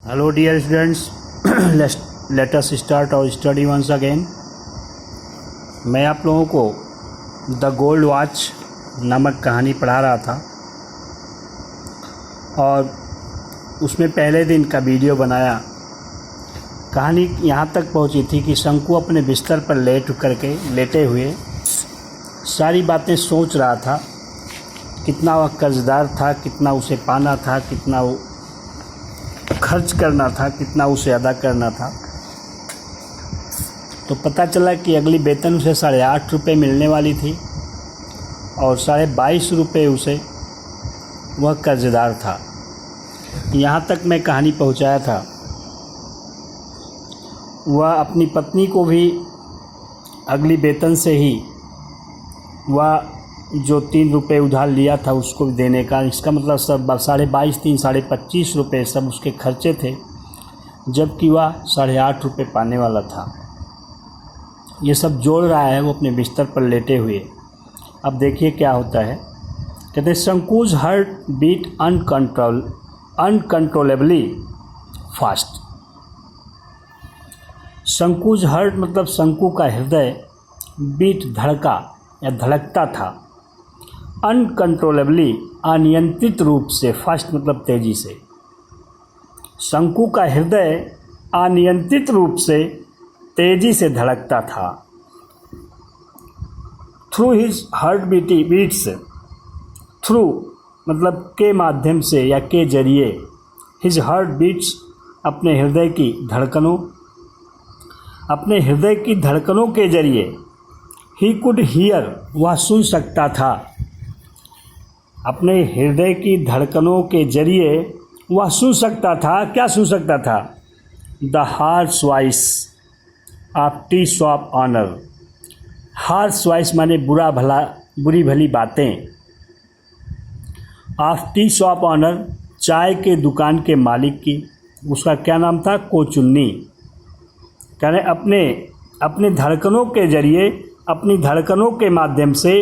Hello dear students, let us start our study once again. मैं आप लोगों को द गोल्ड वॉच नामक कहानी पढ़ा रहा था और उसमें पहले दिन का वीडियो बनाया। कहानी यहाँ तक पहुँची थी कि शंकु अपने बिस्तर पर लेटे हुए सारी बातें सोच रहा था। कितना वह कर्जदार था, कितना उसे पाना था, कितना वो खर्च करना था, कितना उसे अदा करना था। तो पता चला कि अगली वेतन उसे 8.5 रुपये मिलने वाली थी और 22.5 रुपये उसे वह कर्जदार था। यहाँ तक मैं कहानी पहुँचाया था। वह अपनी पत्नी को भी अगली वेतन से ही वह जो 3 रुपये उधार लिया था उसको भी देने का, इसका मतलब सब 22.5, 3, 25 रुपये सब उसके खर्चे थे, जबकि वह 8.5 रुपये पाने वाला था। ये सब जोड़ रहा है वो अपने बिस्तर पर लेटे हुए। अब देखिए क्या होता है। कहते हैं Shanku's heart beat uncontrollably fast. Shanku's heart मतलब शंकु का हृदय बीट धड़का या धड़कता था, अनकंट्रोलेबली अनियंत्रित रूप से, फास्ट मतलब तेजी से। शंकु का हृदय अनियंत्रित रूप से तेजी से धड़कता था। Through his heart beats, through मतलब के माध्यम से या के जरिए, हिज हार्ट बीट्स अपने हृदय की धड़कनों के जरिए, ही कुड हियर वह सुन सकता था। अपने हृदय की धड़कनों के जरिए वह सुन सकता था। क्या सुन सकता था? The harsh voice of tea shop owner. Harsh voice माने बुरी भली बातें। ऑफ टी शॉप ऑनर चाय के दुकान के मालिक की। उसका क्या नाम था? कोचुन्नी। कह रहे अपने धड़कनों के जरिए, अपनी धड़कनों के माध्यम से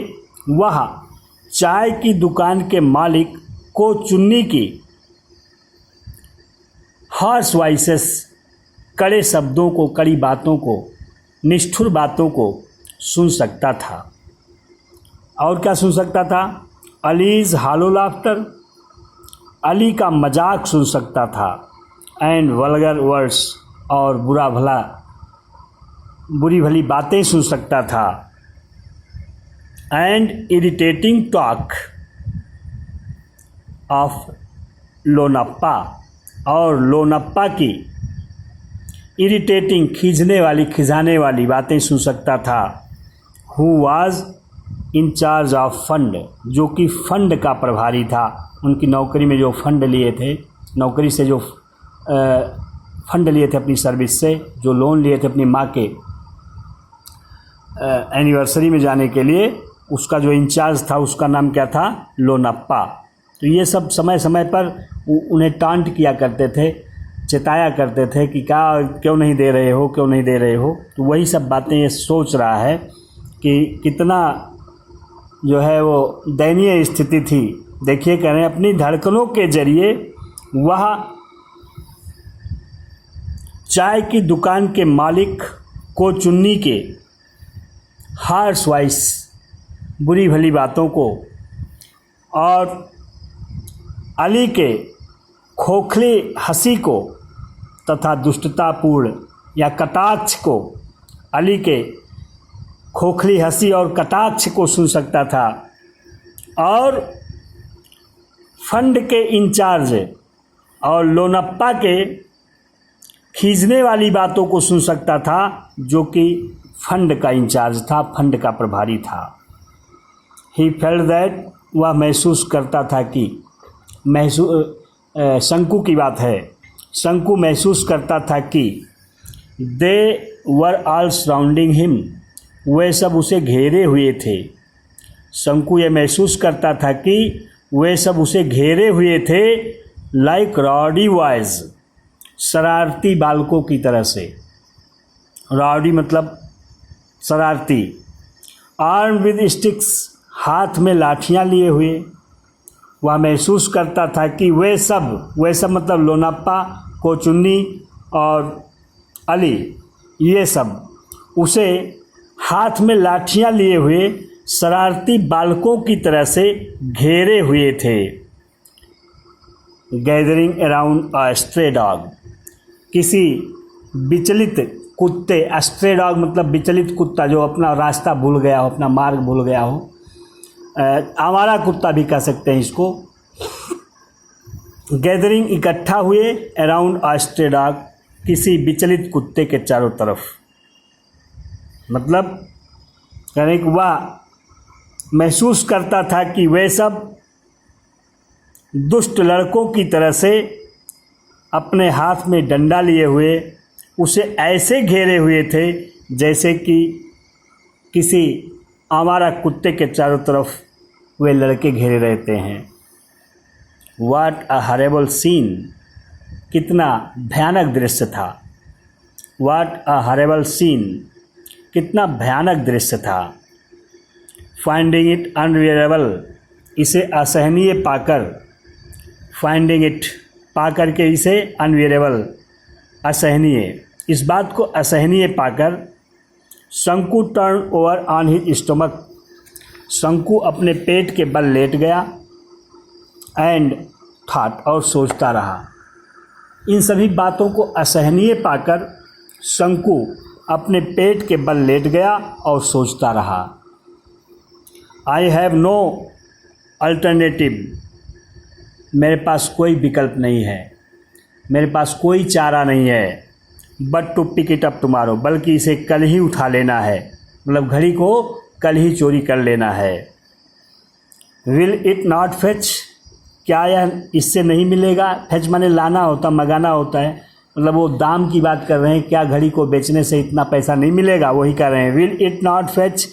वह चाय की दुकान के मालिक को चुन्नी की हार्श वॉइसेस, कड़े शब्दों को, कड़ी बातों को, निष्ठुर बातों को सुन सकता था। और क्या सुन सकता था? अलीज हालो लाफ्टर, अली का मजाक सुन सकता था। एंड वल्गर वर्ड्स, और बुरी भली बातें सुन सकता था। एंड इरिटेटिंग टॉक ऑफ लोनप्पा, और लोनप्पा की इरिटेटिंग, खिजाने वाली बातें सुन सकता था। Who was in charge of fund, जो कि फंड का प्रभारी था। उनकी नौकरी में जो फंड लिए थे, नौकरी से जो फंड लिए थे अपनी सर्विस से, जो लोन लिए थे अपनी माँ के एनिवर्सरी में जाने के लिए, उसका जो इंचार्ज था उसका नाम क्या था? लोनप्पा। तो ये सब समय समय पर उन्हें टांट किया करते थे, चिताया करते थे कि क्यों नहीं दे रहे हो। तो वही सब बातें ये सोच रहा है कि कितना जो है वो दयनीय स्थिति थी। देखिए कह रहे हैं अपनी धड़कनों के जरिए वह चाय की दुकान के मालिक को चुन्नी के हार्श वॉइस, बुरी भली बातों को, और अली के खोखले हंसी को तथा दुष्टतापूर्ण या कटाक्ष को, अली के खोखली हंसी और कटाक्ष को सुन सकता था। और फंड के इंचार्ज और लोनप्पा के खींचने वाली बातों को सुन सकता था, जो कि फंड का इंचार्ज था, फंड का प्रभारी था। ही फेल्ट दैट, वह महसूस करता था कि, शंकु की बात है, शंकु महसूस करता था कि दे वर ऑल सराउंडिंग हिम, वे सब उसे घेरे हुए थे। शंकु ये महसूस करता था कि वे सब उसे घेरे हुए थे, लाइक रॉडी बॉयज, शरारती बालकों की तरह से। रॉडी मतलब शरारती। आर्म विद स्टिक्स, हाथ में लाठियाँ लिए हुए। वह महसूस करता था कि वे सब मतलब लोनाप्पा कोचुन्नी और अली, ये सब उसे हाथ में लाठियां लिए हुए शरारती बालकों की तरह से घेरे हुए थे। गैदरिंग अराउंड अ स्ट्रे डॉग, किसी विचलित कुत्ते, स्ट्रे डॉग मतलब विचलित कुत्ता जो अपना रास्ता भूल गया हो, अपना मार्ग भूल गया हो, आवारा कुत्ता भी कह सकते हैं इसको। गैदरिंग इकट्ठा हुए अराउंड अ स्ट्रे डॉग, किसी विचलित कुत्ते के चारों तरफ, मतलब कहने कि वह महसूस करता था कि वे सब दुष्ट लड़कों की तरह से अपने हाथ में डंडा लिए हुए उसे ऐसे घेरे हुए थे जैसे कि किसी आवारा कुत्ते के चारों तरफ वे लड़के घेरे रहते हैं। व्हाट अ हॉरिबल सीन, कितना भयानक दृश्य था। व्हाट अ हॉरिबल सीन, कितना भयानक दृश्य था। फाइंडिंग इट अनबियरेबल, इसे असहनीय पाकर, फाइंडिंग इट पाकर के इसे अनबियरेबल, असहनीय, इस बात को असहनीय पाकर शंकु turn over on his stomach, शंकु अपने पेट के बल लेट गया। एंड थॉट, और सोचता रहा। इन सभी बातों को असहनीय पाकर शंकु अपने पेट के बल लेट गया और सोचता रहा। आई हैव नो अल्टरनेटिव, मेरे पास कोई विकल्प नहीं है, मेरे पास कोई चारा नहीं है। But to pick it up tomorrow, बल्कि इसे कल ही उठा लेना है, मतलब घड़ी को कल ही चोरी कर लेना है। विल इट नॉट फेच, क्या यह इससे नहीं मिलेगा। फेच माने लाना होता, मंगाना होता है, मतलब वो दाम की बात कर रहे हैं, क्या घड़ी को बेचने से इतना पैसा नहीं मिलेगा, वही कर रहे हैं। विल इट नॉट फेच,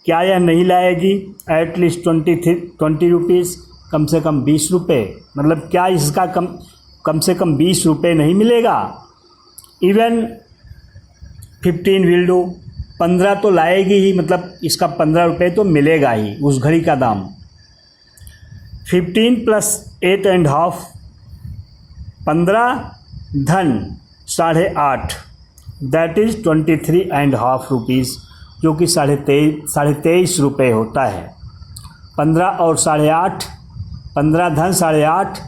क्या यह नहीं लाएगी एटलीस्ट 20 रुपीज़, कम से कम 20 रुपये, मतलब क्या इसका कम से कम 20 रुपये नहीं मिलेगा। इवन 15 विल डू, 15 तो लाएगी ही, मतलब इसका 15 रुपये तो मिलेगा ही उस घड़ी का दाम। 15 + 8.5, 15 धन 8.5, दैट इज़ 23.5 रुपीज़, जो कि 23.5 रुपये होता है। 15 और 8.5, 15 धन 8.5,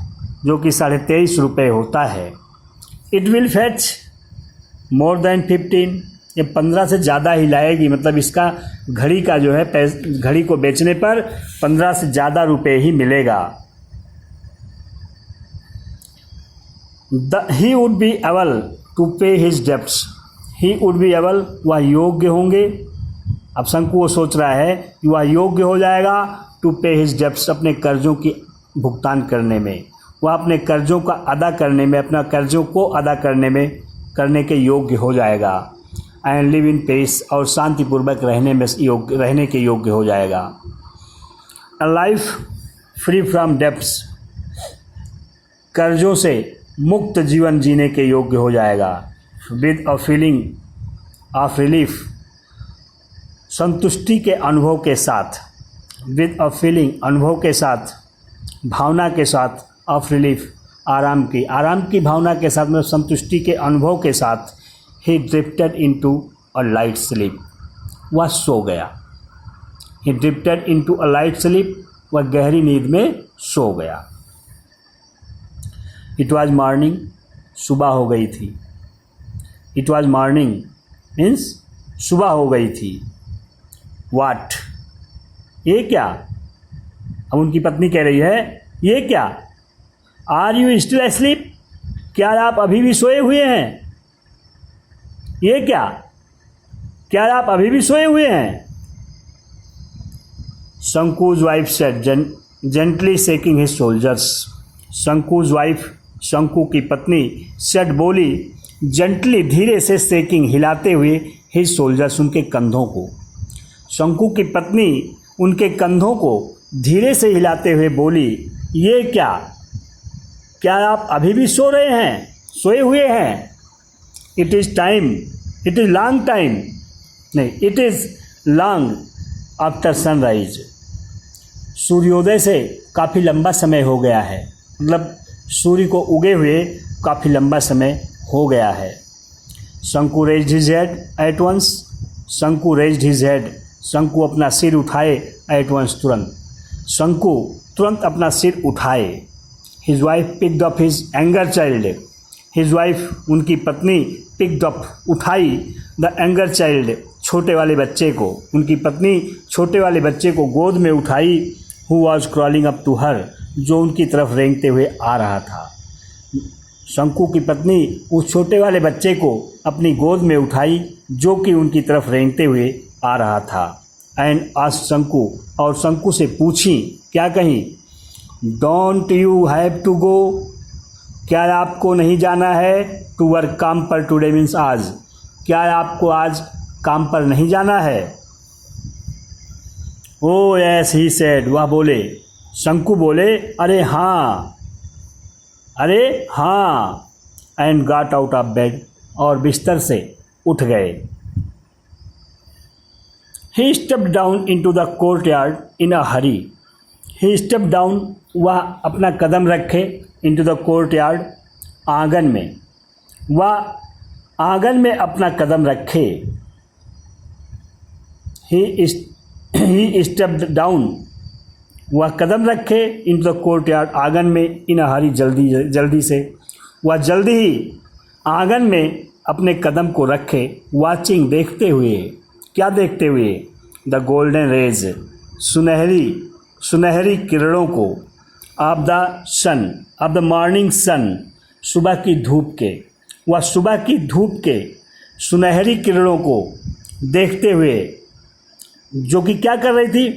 जो कि 23.5 रुपये होता है। It will fetch more than 15, ये 15 से ज़्यादा ही लाएगी, मतलब इसका घड़ी का जो है घड़ी को बेचने पर 15 से ज़्यादा रुपये ही मिलेगा। He would be able to pay his debts, he would be able, वह योग्य होंगे। अब शंकु वो सोच रहा है कि वह योग्य हो जाएगा टू पे हिज डेब्ट्स, अपने कर्जों की भुगतान करने में, वह अपने कर्जों का अदा करने में, अपना कर्जों को अदा करने के योग्य हो जाएगा। एंड लिव इन पीस, और शांतिपूर्वक रहने के योग्य हो जाएगा। A life free from debts, कर्जों से मुक्त जीवन जीने के योग्य हो जाएगा। With a feeling of relief, संतुष्टि के अनुभव के साथ, विद अ फीलिंग, अनुभव के साथ, भावना के साथ, ऑफ रिलीफ, आराम की भावना के साथ, में संतुष्टि के अनुभव के साथ, he drifted into a light sleep, वह सो गया। He drifted into a light sleep, वह गहरी नींद में सो गया। इट वॉज मॉर्निंग, सुबह हो गई थी। इट वॉज मॉर्निंग मीन्स सुबह हो गई थी। वाट, ये क्या। अब उनकी पत्नी कह रही है ये क्या। आर यू स्टिल एस्लीप, क्या आप अभी भी सोए हुए हैं। ये क्या आप अभी भी सोए हुए हैं। Shanku's wife said, gently shaking his shoulders. Shanku's wife, Shanku की पत्नी, सेड बोली, जेंटली धीरे से शेकिंग हिलाते हुए, हिज शोल्डर्स उनके कंधों को। शंकु की पत्नी उनके कंधों को धीरे से हिलाते हुए बोली, ये क्या आप अभी भी सो रहे हैं, सोए हुए हैं। इट इज़ लॉन्ग टाइम, नहीं, it is long after sunrise. सूर्योदय से काफ़ी लंबा समय हो गया है, मतलब सूर्य को उगे हुए काफ़ी लंबा समय हो गया है। Shanku raised his head at once, Shanku raised his head, Shanku अपना सिर उठाए एट वंस, तुरंत, शंकु तुरंत अपना सिर उठाए। His wife picked up his anger child, his wife उनकी पत्नी पिक्ड अप उठाई द एंगर चाइल्ड, छोटे वाले बच्चे को, उनकी पत्नी छोटे वाले बच्चे को गोद में उठाई। Who was crawling up to her, जो उनकी तरफ रेंगते हुए आ रहा था। शंकु की पत्नी उस छोटे वाले बच्चे को अपनी गोद में उठाई जो कि उनकी तरफ रेंगते हुए आ रहा था। एंड आस्क्ड शंकु, और शंकु से पूछी, क्या कहीं, don't you have to go, क्या आपको नहीं जाना है, टू वर्क, काम पर, टुडे मीन्स आज, क्या आपको आज काम पर नहीं जाना है। ओ यस ही सेड, वह बोले, शंकु बोले, अरे हाँ, अरे हाँ। And got out of bed, और बिस्तर से उठ गए। ही stepped down into the courtyard in a Hari, he stepped down, वह अपना कदम रखे, इनटू द कोर्टयार्ड, आंगन में, वह आंगन में अपना कदम रखे। ही स्टेप्ड डाउन, वह कदम रखे, इनटू द कोर्टयार्ड, आंगन में, इन अ हरी, जल्दी से, वह जल्दी ही आंगन में अपने कदम को रखे। वाचिंग, देखते हुए, क्या देखते हुए, द गोल्डन रेज, सुनहरी किरणों को, of the sun, of the morning sun, सुबह की धूप के, वह सुबह की धूप के सुनहरी किरणों को देखते हुए, जो कि क्या कर रही थी,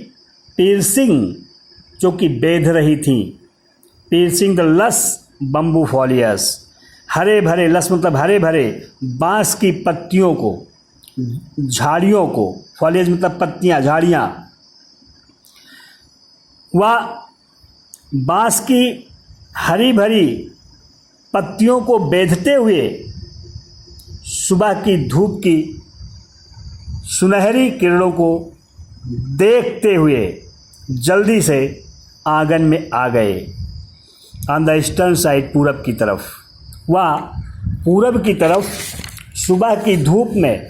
पीर्सिंग, जो कि बेध रही थी, पीर्सिंग द लस बम्बू फॉलियस, हरे भरे, लस मतलब हरे भरे बांस की पत्तियों को, झाड़ियों को, फॉलियस मतलब पत्तियां, झाड़ियां, वह बांस की हरी भरी पत्तियों को बेधते हुए सुबह की धूप की सुनहरी किरणों को देखते हुए जल्दी से आंगन में आ गए। ऑन द ईस्टर्न साइड, पूरब की तरफ, वह पूरब की तरफ सुबह की धूप में,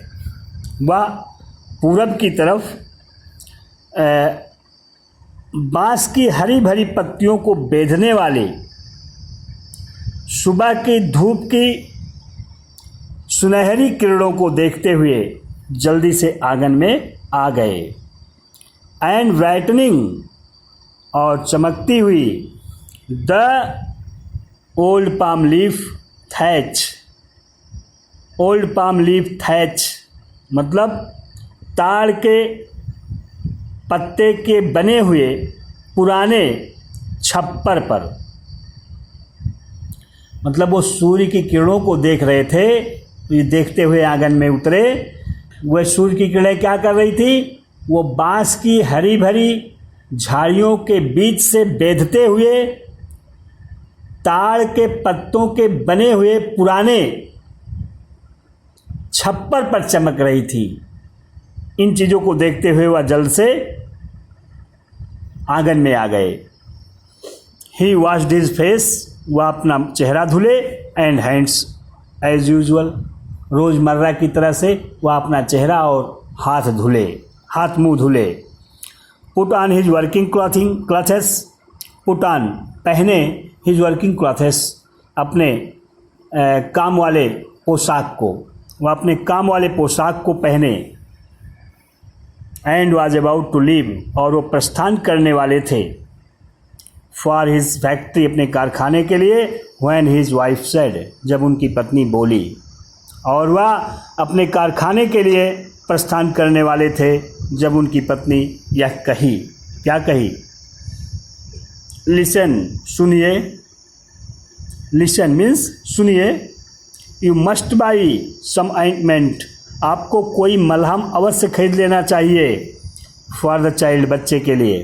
वह पूरब की तरफ बांस की हरी भरी पत्तियों को बेधने वाली सुबह की धूप की सुनहरी किरणों को देखते हुए जल्दी से आंगन में आ गए। एंड ब्राइटनिंग, और चमकती हुई, the old palm leaf thatch, old palm leaf thatch मतलब ताड़ के पत्ते के बने हुए पुराने छप्पर पर, मतलब वो सूर्य की किरणों को देख रहे थे, ये देखते हुए आंगन में उतरे। वह सूर्य की किरणें क्या कर रही थी, वो बांस की हरी भरी झाड़ियों के बीच से बेधते हुए ताड़ के पत्तों के बने हुए पुराने छप्पर पर चमक रही थी। इन चीज़ों को देखते हुए वह जल्द से आंगन में आ गए। ही वॉश्ड हिज फेस, वह अपना चेहरा धुले, एंड हैंड्स एज यूजुअल, रोज़मर्रा की तरह से वह अपना चेहरा और हाथ धुले, हाथ मुंह धुले। Put on his working clothes, put on पहने, हिज वर्किंग क्लॉथेस अपने काम वाले पोशाक को, वह अपने काम वाले पोशाक को पहने। And was about to leave, और वो प्रस्थान करने वाले थे, फॉर हिज फैक्ट्री, अपने कारखाने के लिए। व्हेन हिज वाइफ सेड, जब उनकी पत्नी बोली, और वह अपने कारखाने के लिए प्रस्थान करने वाले थे जब उनकी पत्नी यह कही। क्या कही, लिसन, सुनिए, लिसन मीन्स सुनिए, you must buy some ointment, आपको कोई मलहम अवश्य खरीद लेना चाहिए, फॉर द चाइल्ड, बच्चे के लिए,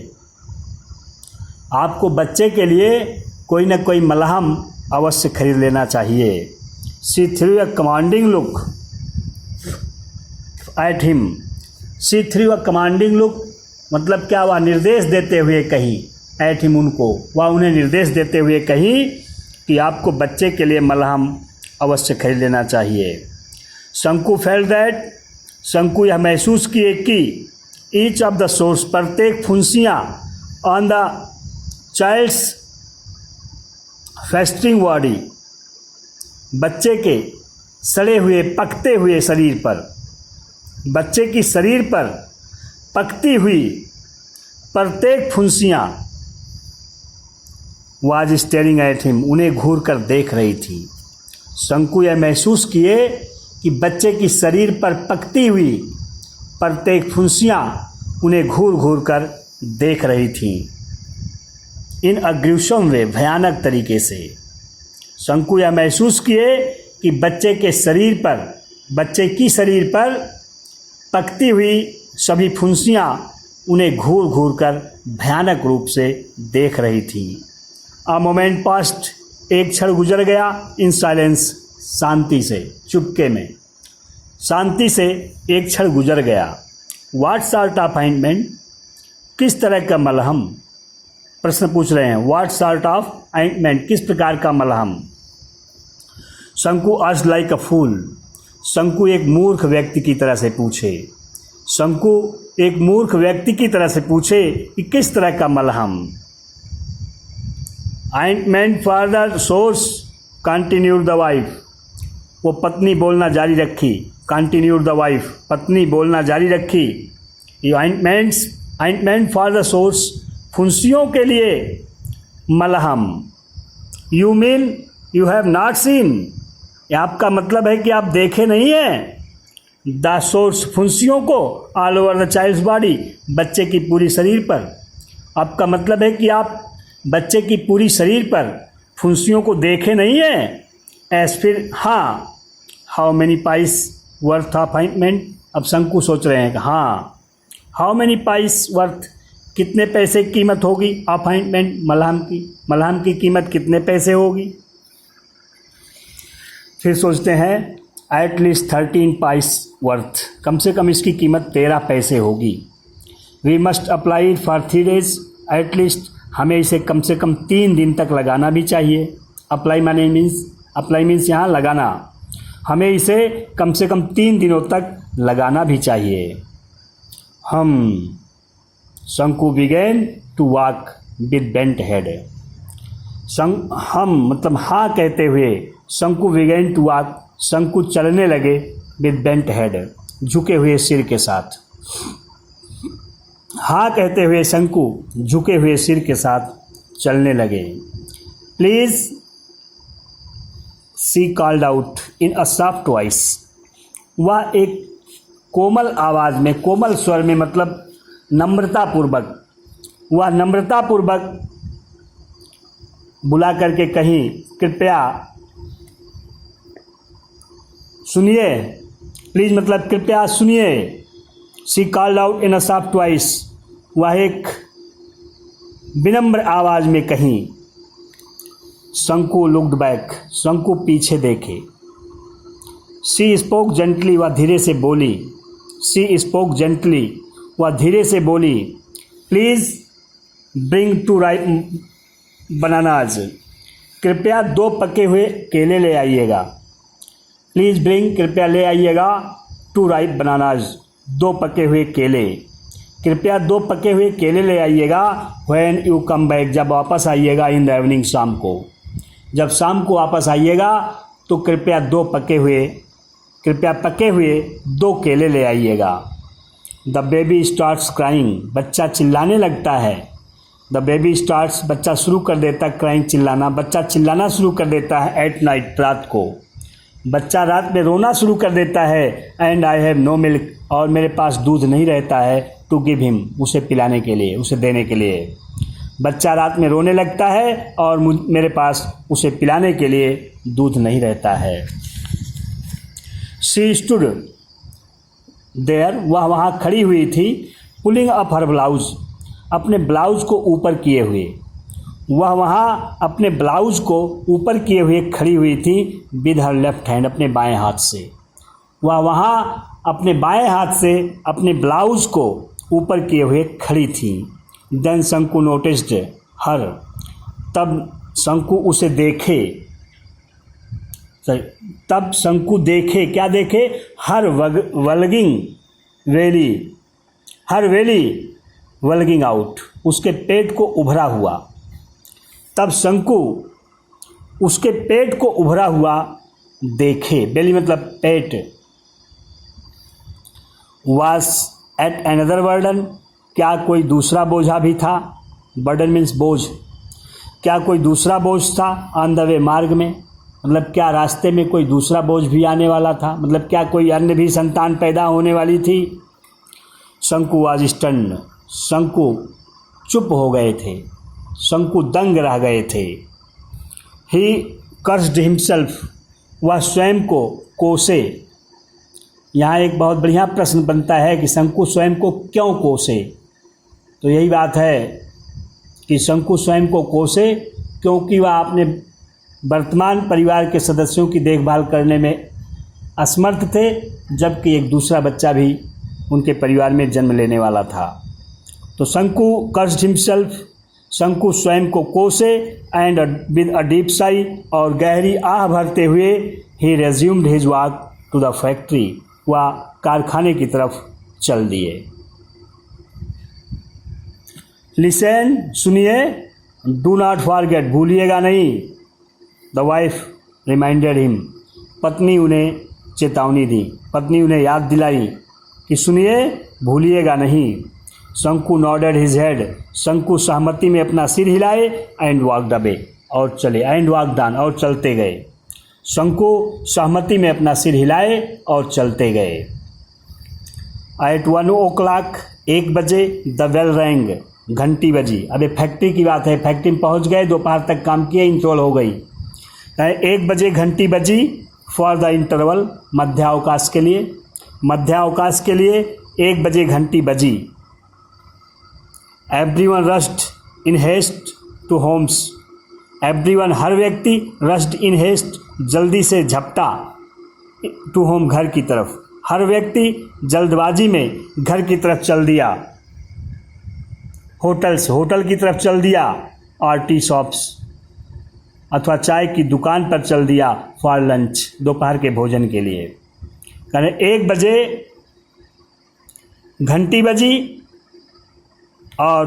आपको बच्चे के लिए कोई ना कोई मलहम अवश्य खरीद लेना चाहिए। She through a commanding look at him, she through a commanding look मतलब क्या, वह निर्देश देते हुए कही, एट हिम, उनको, वह उन्हें निर्देश देते हुए कही, कि आपको बच्चे के लिए मलहम अवश्य खरीद लेना चाहिए। शंकु फेल्ट दैट, शंकु यह महसूस किए कि ईच ऑफ द सोर्स, प्रत्येक फुंसियाँ ऑन द चाइल्ड्स फेस्टिंग बॉडी, बच्चे के सड़े हुए पकते हुए शरीर पर, बच्चे की शरीर पर पकती हुई प्रत्येक फुंसियाँ वाज स्टेरिंग एट हिम, उन्हें घूर कर देख रही थी। शंकु यह महसूस किए कि बच्चे की शरीर पर पकती हुई प्रत्येक फुंसियाँ उन्हें घूर घूर कर देख रही थीं। इन अग्रुषम वे, भयानक तरीके से। शंकु यह महसूस किए कि बच्चे के शरीर पर, बच्चे की शरीर पर पकती हुई सभी फुंसियाँ उन्हें घूर घूर कर भयानक रूप से देख रही थी। अ मोमेंट पास्ट, एक क्षण गुजर गया। इन साइलेंस, शांति से, चुपके में, शांति से एक क्षण गुजर गया। व्हाट सॉर्ट ऑफ ऑइंटमेंट, किस तरह का मलहम, प्रश्न पूछ रहे हैं। व्हाट सॉर्ट ऑफ ऑइंटमेंट, किस प्रकार का मलहम। शंकु आस्क्ड लाइक अ फूल, शंकु एक मूर्ख व्यक्ति की तरह से पूछे। शंकु एक मूर्ख व्यक्ति की तरह से पूछे कि किस तरह का मलहम। Ointment for the source, continued the wife, वो पत्नी बोलना जारी रखी। कंटिन्यूड द वाइफ, पत्नी बोलना जारी रखी। ये ऑइंटमेंट फॉर द सोर्स, फुंसियों के लिए मलहम। You mean you have not seen, आपका मतलब है कि आप देखे नहीं हैं। द सोर्स, फुंसियों को, all over the child's body, बच्चे की पूरी शरीर पर। आपका मतलब है कि आप बच्चे की पूरी शरीर पर फुंसियों को देखे नहीं हैं। एस फिर हाँ, how many price worth of ointment, अब शंकु सोच रहे हैं कि हाँ, हाउ मेनी पाइस वर्थ, कितने पैसे की कीमत होगी ऑफ ऑइंटमेंट, मलहम की कीमत कितने पैसे होगी। फिर सोचते हैं एट लीस्ट 13 पाइस वर्थ, कम से कम इसकी कीमत 13 पैसे होगी। We must apply it for 3 days, at least हमें इसे कम से कम 3 दिन तक लगाना भी चाहिए। अप्लाई मीन्स यहाँ लगाना, हमें इसे कम से कम 3 दिनों तक लगाना भी चाहिए। Shanku began to walk with bent head, हम मतलब हाँ कहते हुए शंकु बिगेन टू वॉक, शंकु चलने लगे विद बेंट हेड, झुके हुए सिर के साथ। हाँ कहते हुए शंकु झुके हुए सिर के साथ चलने लगे। Please, she called out in a soft voice, वह एक कोमल आवाज़ में, कोमल स्वर में, मतलब नम्रतापूर्वक, वह नम्रतापूर्वक बुला करके कहीं, कृपया सुनिए, प्लीज मतलब कृपया सुनिए। She called out in a soft voice, वह एक विनम्र आवाज़ में कहीं। शंकु लुक्ड बैक, शंकु पीछे देखे। सी स्पोक जेंटली, वह धीरे से बोली। सी स्पोक जेंटली, वह धीरे से बोली। प्लीज़ ब्रिंग 2 ripe बनानाज, कृपया 2 पके हुए केले ले आइएगा। प्लीज़ ब्रिंग, कृपया ले आइएगा 2 ripe बनानाज, 2 पके हुए केले। कृपया 2 पके हुए केले ले आइएगा। व्हेन यू कम बैक, जब वापस आइएगा। इन द इवनिंग, शाम को, जब शाम को वापस आइएगा तो कृपया पके हुए 2 केले ले आइएगा। द बेबी स्टार्ट्स क्राइंग, बच्चा चिल्लाने लगता है। द बेबी स्टार्ट्स, बच्चा शुरू कर देता है, क्राइंग, चिल्लाना, बच्चा चिल्लाना शुरू कर देता है। एट नाइट, रात को, बच्चा रात में रोना शुरू कर देता है। And I have no milk, और मेरे पास दूध नहीं रहता है। टू गिव हिम, उसे पिलाने के लिए, उसे देने के लिए। बच्चा रात में रोने लगता है और मेरे पास उसे पिलाने के लिए दूध नहीं रहता है। शी स्टूड देयर, वह वहाँ खड़ी हुई थी। पुलिंग अप हर ब्लाउज, अपने ब्लाउज को ऊपर किए हुए, वह वहाँ अपने ब्लाउज को ऊपर किए हुए खड़ी हुई थी। विद हर लेफ्ट हैंड, अपने बाएं हाथ से, वह वहाँ अपने बाएं हाथ से अपने ब्लाउज को ऊपर किए हुए खड़ी थी। देन शंकु नोटिस्ड हर, तब शंकु उसे देखे, तब शंकु देखे, क्या देखे? हर वेली वल्गिंग आउट, उसके पेट को उभरा हुआ। तब शंकु उसके पेट को उभरा हुआ देखे, बेली मतलब पेट। वाज एट अनदर बर्डन, क्या कोई दूसरा बोझा भी था? बर्डन मीन्स बोझ। क्या कोई दूसरा बोझ था? ऑन द वे, मार्ग में, मतलब क्या रास्ते में कोई दूसरा बोझ भी आने वाला था? मतलब क्या कोई अन्य भी संतान पैदा होने वाली थी? शंकु वाज स्टन्ड, शंकु चुप हो गए थे, शंकु दंग रह गए थे। ही कर्स्ड हिमसेल्फ, वह स्वयं को कोसे। यहाँ एक बहुत बढ़िया प्रश्न बनता है कि शंकु स्वयं को क्यों कोसे? तो यही बात है कि शंकु स्वयं को कोसे क्योंकि वह अपने वर्तमान परिवार के सदस्यों की देखभाल करने में असमर्थ थे, जबकि एक दूसरा बच्चा भी उनके परिवार में जन्म लेने वाला था। तो शंकु कर्स्ड हिमसेल्फ, शंकु स्वयं को कोसे, and with a deep sigh, और गहरी आह भरते हुए he resumed his walk to the factory, वह कारखाने की तरफ चल दिए। लिसन, सुनिए, डू नॉट फॉरगेट, भूलिएगा नहीं। द वाइफ रिमाइंडेड हिम, पत्नी उन्हें चेतावनी दी, पत्नी उन्हें याद दिलाई कि सुनिए, भूलिएगा नहीं। शंकु नॉडेड हिज हेड, शंकु सहमति में अपना सिर हिलाए, एंड वॉकड अवे, और चले, एंड वॉकड ऑन, और चलते गए। शंकु सहमति में अपना सिर हिलाए और चलते गए। एट 1 o'clock, 1 बजे, द बेल रैंग, घंटी बजी। अब ये फैक्ट्री की बात है, फैक्ट्री में पहुंच गए, दोपहर तक काम किए, इंटरवल हो गई। 1 बजे घंटी बजी, फॉर द इंटरवल, मध्यावकाश के लिए, मध्यावकाश के लिए 1 बजे घंटी बजी। Everyone rushed in haste to homes, everyone हर व्यक्ति, रश्ड इन हेस्ट जल्दी से झपटा, टू होम घर की तरफ, हर व्यक्ति जल्दबाजी में घर की तरफ चल दिया। होटल्स, होटल की तरफ चल दिया, और टी शॉप्स अथवा चाय की दुकान पर चल दिया, फॉर लंच, दोपहर के भोजन के लिए। कारण 1 बजे घंटी बजी और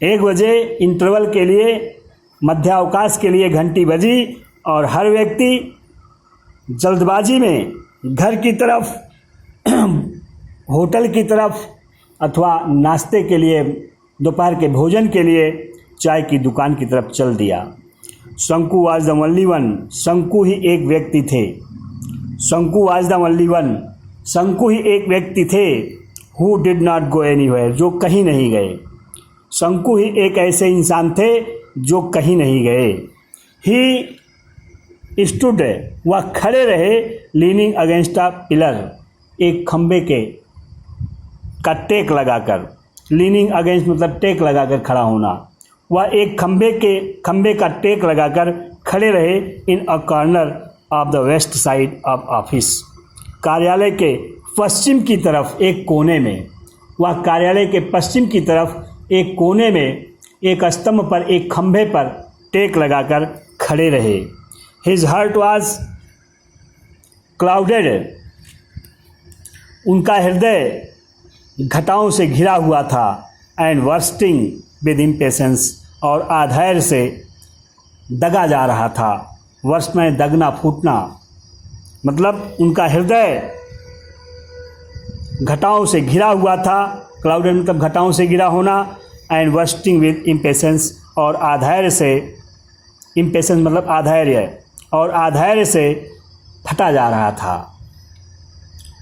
1 बजे इंटरवल के लिए, मध्यावकाश के लिए घंटी बजी, और हर व्यक्ति जल्दबाजी में घर की तरफ, होटल की तरफ अथवा नाश्ते के लिए, दोपहर के भोजन के लिए चाय की दुकान की तरफ चल दिया। शंकु वाज द ओनली वन, शंकु ही एक व्यक्ति थे। शंकु वाज द ओनली वन, शंकु ही एक व्यक्ति थे। Who did not go anywhere, जो कहीं नहीं गए। शंकु ही एक ऐसे इंसान थे जो कहीं नहीं गए। ही स्टूड, वह खड़े रहे, लीनिंग अगेंस्ट अ पिलर, एक खंबे के का टेक लगाकर, लीनिंग अगेंस्ट मतलब टेक लगाकर खड़ा होना। वह एक खंबे का टेक लगाकर खड़े रहे, in a corner of the west side of office, कार्यालय के पश्चिम की तरफ एक कोने में। वह कार्यालय के पश्चिम की तरफ एक कोने में, एक स्तंभ पर, एक खंभे पर टेक लगाकर खड़े रहे। हिज हार्ट वाज क्लाउडेड, उनका हृदय घटाओं से घिरा हुआ था, एंड वर्स्टिंग विद इम्पेशेंस, और आधैर्य से दगा जा रहा था। वर्स्ट में दगना, फूटना, मतलब उनका हृदय घटाओं से घिरा हुआ था। क्लाउडेड मतलब घटाओं से घिरा होना, एंड वर्स्टिंग विद इम्पेशेंस, और आधैर्य से, इम्पेशेंस मतलब आधैर्य, और आधैर्य से फटा जा रहा था।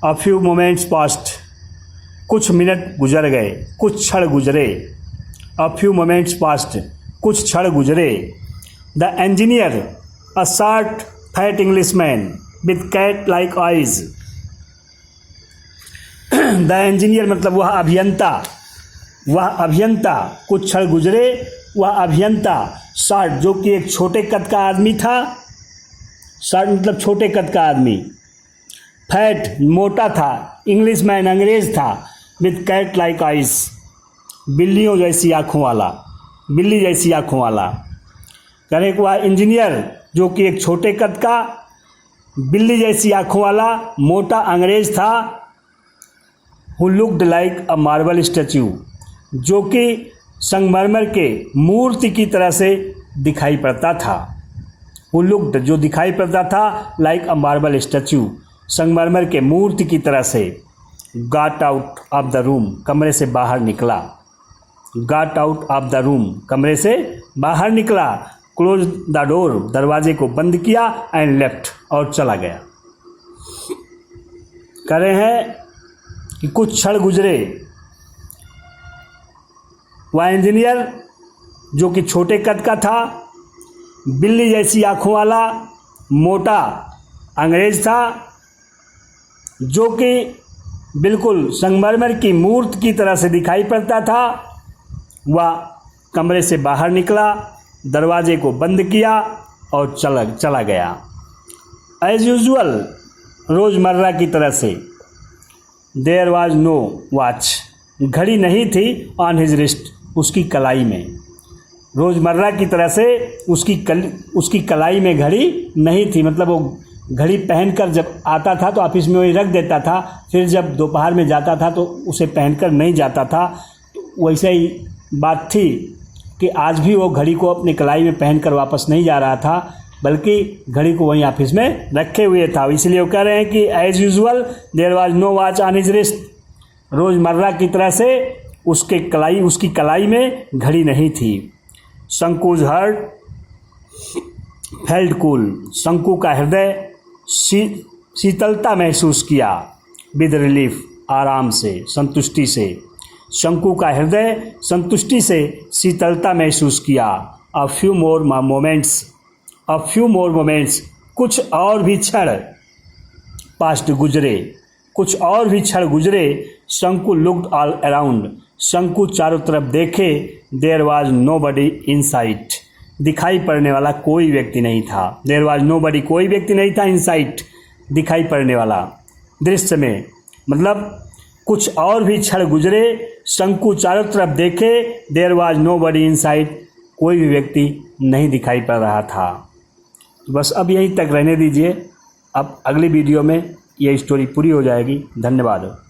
अ फ्यू मोमेंट्स पास्ट, कुछ मिनट गुजर गए, कुछ क्षण गुजरे। अ फ्यू मोमेंट्स पास्ट, कुछ क्षण गुजरे। The engineer, a short fat Englishman with cat like eyes, the engineer मतलब वह अभियंता, वह अभियंता, कुछ क्षण गुजरे, वह अभियंता, शॉर्ट जो कि एक छोटे कद का आदमी था, शॉर्ट मतलब छोटे कद का आदमी, फैट मोटा था, इंग्लिशमैन अंग्रेज था, विथ कैट लाइक आइज बिल्लियों जैसी आँखों वाला, बिल्ली जैसी आँखों वाला। कहने को वह इंजीनियर जो कि एक छोटे कद का, बिल्ली जैसी आँखों वाला मोटा अंग्रेज था, who looked like a marble statue, जो कि संगमरमर के मूर्ति की तरह से दिखाई पड़ता था। हु लुक्ड, जो दिखाई पड़ता था, लाइक अ मार्बल स्टैच्यू, संगमरमर के मूर्ति की तरह से। Got out of the room, कमरे से बाहर निकला। Got out of the room, कमरे से बाहर निकला। क्लोज द डोर, दरवाजे को बंद किया। एंड लेफ्ट, और चला गया। कह रहे हैं कि कुछ क्षण गुजरे। वह इंजीनियर जो कि छोटे कद का था, बिल्ली जैसी आँखों वाला मोटा अंग्रेज था, जो कि बिल्कुल संगमरमर की मूर्ति की तरह से दिखाई पड़ता था, वह कमरे से बाहर निकला, दरवाजे को बंद किया और चला गया। एज यूजुअल, रोज़मर्रा की तरह से। देयर वाज नो वॉच, घड़ी नहीं थी ऑन हिज रिस्ट, उसकी कलाई में। रोज़मर्रा की तरह से उसकी कलाई में घड़ी नहीं थी, मतलब वो घड़ी पहनकर जब आता था तो ऑफिस में वही रख देता था, फिर जब दोपहर में जाता था तो उसे पहनकर नहीं जाता था। तो वैसे ही बात थी कि आज भी वो घड़ी को अपनी कलाई में पहनकर वापस नहीं जा रहा था, बल्कि घड़ी को वहीं ऑफिस में रखे हुए था। इसलिए वो कह रहे हैं कि as usual there was no watch on his wrist, रोज़मर्रा की तरह से उसकी कलाई में घड़ी नहीं थी। शंकुज हर्ट फेल्ट कूल, शंकु का हृदय शीतलता महसूस किया। विद रिलीफ, आराम से, संतुष्टि से। शंकु का हृदय संतुष्टि से शीतलता महसूस किया। अ फ्यू मोर मोमेंट्स, कुछ और भी क्षण पास्ट गुजरे, कुछ और भी क्षण गुजरे। शंकु लुक्ड ऑल अराउंड, शंकु चारों तरफ देखे। There was nobody in sight, दिखाई पड़ने वाला कोई व्यक्ति नहीं था। देयर वाज नोबडी, कोई व्यक्ति नहीं था। इन साइट, दिखाई पड़ने वाला, दृश्य में, मतलब कुछ और भी क्षण गुजरे। शंकु चारों तरफ देखे। There was nobody in sight, कोई भी व्यक्ति नहीं दिखाई पड़ रहा था। बस अब यहीं तक रहने दीजिए, अब अगली वीडियो में यह स्टोरी पूरी हो जाएगी। धन्यवाद।